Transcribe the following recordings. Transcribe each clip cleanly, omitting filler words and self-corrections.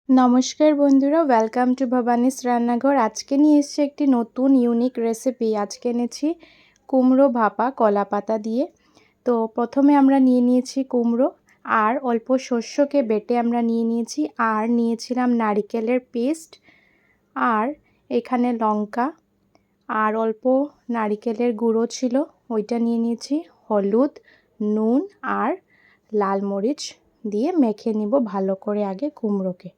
নমস্কার বন্ধুরা, welcome to ভবানীস রান্নাঘর। আজকে নিয়ে এসেছি একটি নতুন ইউনিক রেসিপি। আজকে এনেছি কুমড়ো ভাপা কলা পাতা দিয়ে। তো প্রথমে আমরা নিয়ে নিয়েছি কুমড়ো আর অল্প শস্যকে বেটে আমরা নিয়ে নিয়েছি, আর নিয়েছিলাম নারিকেলের পেস্ট, আর এখানে লঙ্কা আর অল্প নারিকেলের গুঁড়ো ছিল, ওইটা নিয়ে নিয়েছি। হলুদ, নুন আর লাল মরিচ দিয়ে মেখে নিব ভালো করে আগে কুমড়োকে।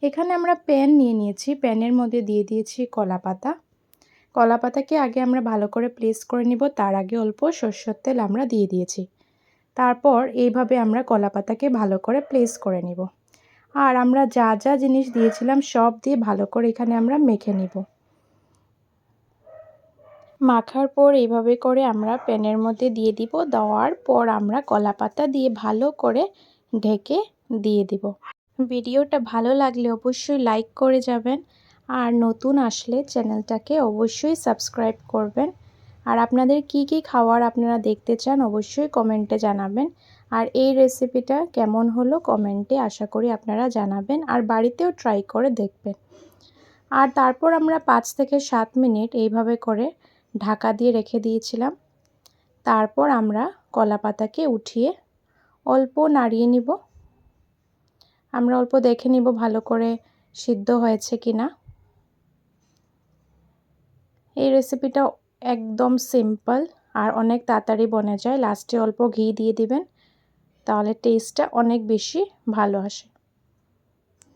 এখানে আমরা প্যান নিয়ে নিয়েছি, প্যানের মধ্যে দিয়ে দিয়েছি কলা পাতা। কলা পাতাকে আগে আমরা ভালো করে প্লেস করে নিব, তার আগে অল্প সরষের তেল আমরা দিয়ে দিয়েছি। তারপর এইভাবে আমরা কলা পাতাকে ভালো করে প্লেস করে নিব, আর আমরা যা যা জিনিস দিয়েছিলাম সব দিয়ে ভালো করে এখানে আমরা মেখে নিব। মাখার পর এইভাবে করে আমরা প্যানের মধ্যে দিয়ে দিব, দেওয়ার পর আমরা কলা পাতা দিয়ে ভালো করে ঢেকে দিয়ে দিব। ভিডিওটা ভালো লাগলে অবশ্যই লাইক করে যাবেন, আর নতুন আসলে চ্যানেলটাকে অবশ্যই সাবস্ক্রাইব করবেন। আর আপনাদের কি কি খাবার আপনারা দেখতে চান অবশ্যই কমেন্টে জানাবেন। আর এই রেসিপিটা কেমন হলো কমেন্টে আশা করি আপনারা জানাবেন, আর বাড়িতেও ট্রাই করে দেখবেন। আর তারপর আমরা 5 থেকে 7 মিনিট এইভাবে করে ঢাকা দিয়ে রেখে দিয়েছিলাম। তারপর আমরা কলা পাতাকে উঠিয়ে অল্প নাড়িয়ে নিব। আমরা অল্প দেখে নিব ভালো করে সিদ্ধ হয়েছে কিনা। এই রেসিপিটা একদম সিম্পল আর অনেক তাড়াতাড়ি বনে যায়। লাস্টে অল্প ঘি দিয়ে দিবেন, তাহলে টেস্টটা অনেক বেশি ভালো আসে।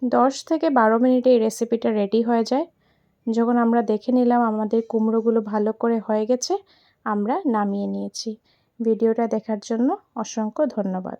10 থেকে 12 মিনিটে এই রেসিপিটা রেডি হয়ে যায়। যখন আমরা দেখে নিলাম আমাদের কুমড়োগুলো ভালো করে হয়ে গেছে, আমরা নামিয়ে নিয়েছি। ভিডিওটা দেখার জন্য অসংখ্য ধন্যবাদ।